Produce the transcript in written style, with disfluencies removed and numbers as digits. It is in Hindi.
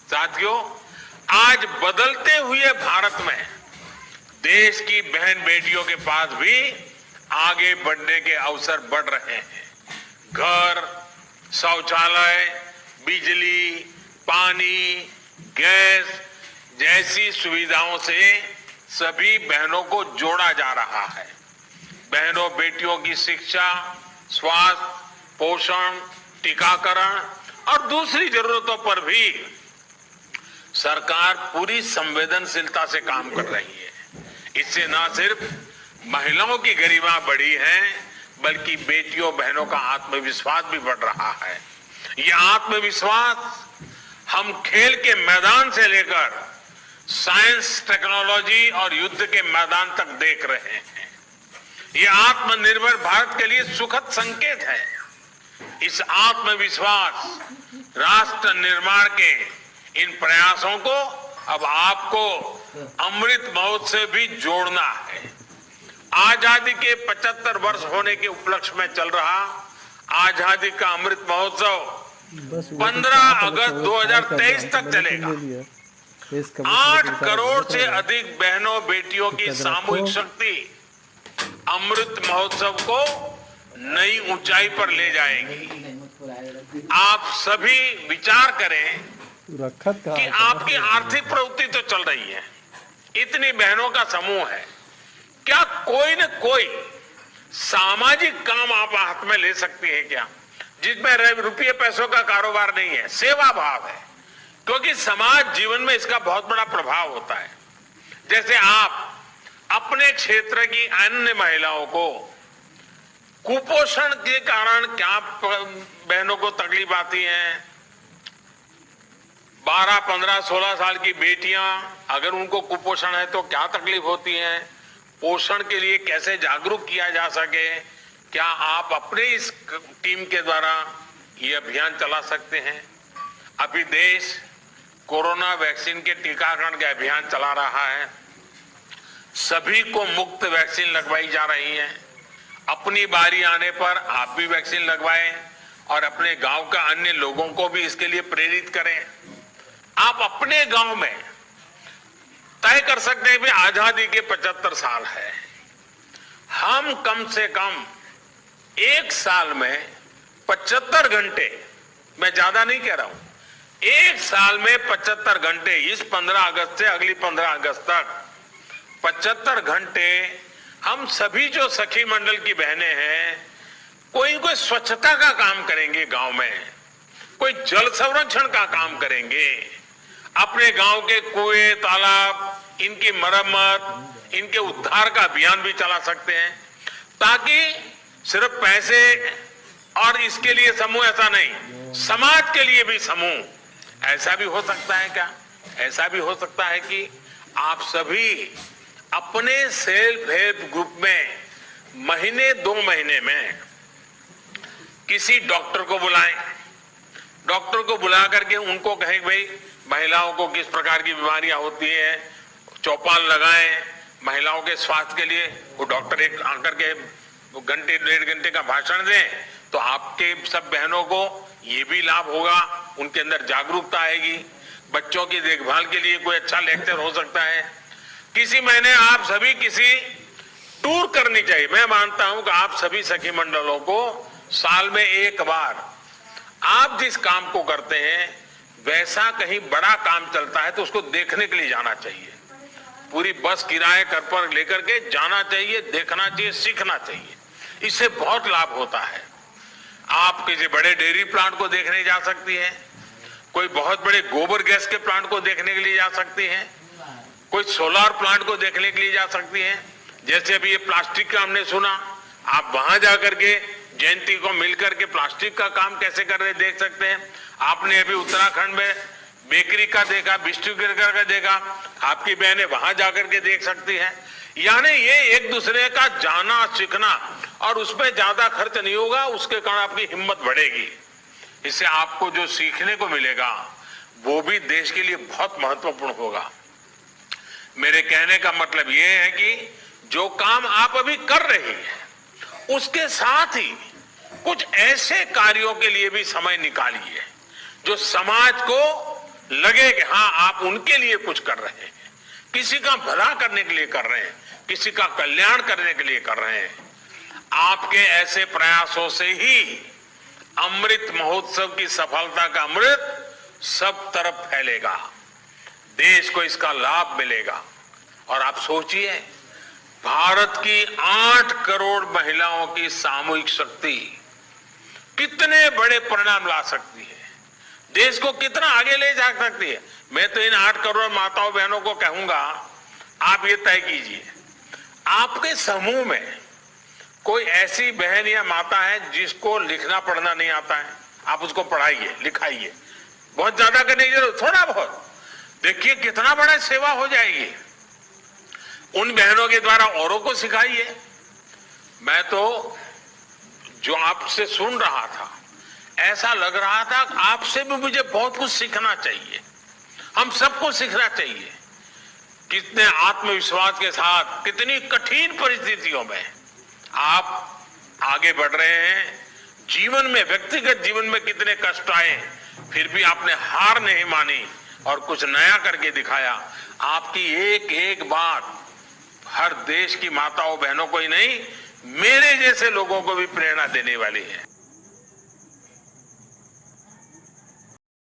साथियों, आज बदलते हुए भारत में देश की बहन बेटियों के पास भी आगे बढ़ने के अवसर बढ़ रहे हैं। घर, शौचालय, बिजली, पानी, गैस जैसी सुविधाओं से सभी बहनों को जोड़ा जा रहा है। बहनों बेटियों की शिक्षा, स्वास्थ्य, पोषण, टीकाकरण और दूसरी जरूरतों पर भी सरकार पूरी संवेदनशीलता से काम कर रही है। इससे न सिर्फ महिलाओं की गरिमा बढ़ी है, बल्कि बेटियों बहनों का आत्मविश्वास भी बढ़ रहा है। यह आत्मविश्वास हम खेल के मैदान से लेकर साइंस, टेक्नोलॉजी और युद्ध के मैदान तक देख रहे हैं। यह आत्मनिर्भर भारत के लिए सुखद संकेत है। इस आत्मविश्वास राष्ट्र निर्माण के इन प्रयासों को अब आपको अमृत महोत्सव से भी जोड़ना है। आजादी के 75 वर्ष होने के उपलक्ष्य में चल रहा आजादी का अमृत महोत्सव 15 अगस्त 2023 तक चलेगा। 8 करोड़ से अधिक बहनों बेटियों की सामूहिक शक्ति अमृत महोत्सव को नई ऊंचाई पर ले जाएगी। आप सभी विचार करें कि आपकी आर्थिक प्रवृत्ति तो चल रही है, इतनी बहनों का समूह है, क्या कोई न कोई सामाजिक काम आप हाथ में ले सकती है क्या, जिसमें रुपये पैसों का कारोबार नहीं है, सेवा भाव है? क्योंकि समाज जीवन में इसका बहुत बड़ा प्रभाव होता है। जैसे आप अपने क्षेत्र की अन्य महिलाओं को कुपोषण के कारण क्या बहनों को तकलीफ आती है, 12, 15, 16 साल की बेटियां अगर उनको कुपोषण है तो क्या तकलीफ होती है, पोषण के लिए कैसे जागरूक किया जा सके, क्या आप अपने इस टीम के द्वारा ये अभियान चला सकते हैं? अभी देश कोरोना वैक्सीन के टीकाकरण का अभियान चला रहा है। सभी को मुफ्त वैक्सीन लगवाई जा रही है। अपनी बारी आने पर आप भी वैक्सीन लगवाएं और अपने गांव का अन्य लोगों को भी इसके लिए प्रेरित करें। आप अपने गांव में तय कर सकते हैं कि आजादी के 75 साल है, हम कम से कम एक साल में 75 घंटे, मैं ज्यादा नहीं कह रहा हूं, एक साल में 75 घंटे, इस 15 अगस्त से अगली 15 अगस्त तक 75 घंटे हम सभी जो सखी मंडल की बहनें हैं, कोई स्वच्छता का काम करेंगे गांव में, कोई जल संरक्षण का काम करेंगे, अपने गांव के कुएं, तालाब, इनकी मरम्मत, इनके उद्धार का अभियान भी चला सकते हैं, ताकि सिर्फ पैसे और इसके लिए समूह ऐसा नहीं, समाज के लिए भी समूह। ऐसा भी हो सकता है क्या? ऐसा भी हो सकता है कि आप सभी अपने सेल्फ हेल्प ग्रुप में महीने 2 महीने में किसी डॉक्टर को बुलाएं, डॉक्टर को बुला करके उनको कहें भाई महिलाओं को किस प्रकार की बीमारियां होती हैं, चौपाल लगाएं, महिलाओं के स्वास्थ्य के लिए वो डॉक्टर एक आकर के घंटे 1.5 घंटे का भाषण दें, तो आपके सब बहनों को ये भी लाभ होगा, उनके अंदर जागरूकता आएगी। बच्चों की देखभाल के लिए कोई अच्छा लेक्चर हो सकता है। किसी महीने आप सभी किसी टूर करनी चाहिए। मैं मानता हूं कि आप सभी सखी मंडलों को साल में एक बार आप जिस काम को करते हैं वैसा कहीं बड़ा काम चलता है तो उसको देखने के लिए जाना चाहिए। पूरी बस किराए कर पर लेकर के जाना चाहिए, देखना चाहिए, सीखना चाहिए। इससे बहुत लाभ होता है। आप किसी बड़े डेयरी प्लांट को देखने जा सकती हैं, कोई बहुत बड़े गोबर गैस के प्लांट को देखने के लिए जा सकती हैं, कोई सोलार प्लांट को देखने के लिए जा सकती हैं। जैसे अभी ये प्लास्टिक का हमने सुना, आप वहां जाकर के जयंती को मिलकर के प्लास्टिक का काम कैसे कर रहे देख सकते हैं। आपने अभी उत्तराखंड में बेकरी का देखा, बिस्कुट का देखा, आपकी बहनें वहां जाकर के देख सकती हैं। यानी ये एक दूसरे का जाना सीखना, और उसमें ज्यादा खर्च नहीं होगा, उसके कारण आपकी हिम्मत बढ़ेगी। इससे आपको जो सीखने को मिलेगा वो भी देश के लिए बहुत महत्वपूर्ण होगा। मेरे कहने का मतलब ये है कि जो काम आप अभी कर रही हैं उसके साथ ही कुछ ऐसे कार्यों के लिए भी समय निकालिए जो समाज को लगे कि हाँ आप उनके लिए कुछ कर रहे हैं, किसी का भला करने के लिए कर रहे हैं, किसी का कल्याण करने के लिए कर रहे हैं। आपके ऐसे प्रयासों से ही अमृत महोत्सव की सफलता का अमृत सब तरफ फैलेगा, देश को इसका लाभ मिलेगा। और आप सोचिए, भारत की 8 करोड़ महिलाओं की सामूहिक शक्ति कितने बड़े परिणाम ला सकती है, देश को कितना आगे ले जा सकती है। मैं तो इन 8 करोड़ माताओं बहनों को कहूंगा, आप ये तय कीजिए, आपके समूह में कोई ऐसी बहन या माता है जिसको लिखना पढ़ना नहीं आता है, आप उसको पढ़ाइए, लिखाइए। बहुत ज्यादा करने की जरूरत, थोड़ा बहुत। देखिए कितना बड़ा सेवा हो जाएगी। उन बहनों के द्वारा औरों को सिखाइए। मैं तो जो आपसे सुन रहा था, ऐसा लग रहा था कि आपसे भी मुझे बहुत कुछ सीखना चाहिए, हम सबको सीखना चाहिए। कितने आत्मविश्वास के साथ, कितनी कठिन परिस्थितियों में आप आगे बढ़ रहे हैं। जीवन में, व्यक्तिगत जीवन में कितने कष्ट आए, फिर भी आपने हार नहीं मानी और कुछ नया करके दिखाया। आपकी एक एक बात हर देश की माताओं बहनों को ही नहीं, मेरे जैसे लोगों को भी प्रेरणा देने वाली है।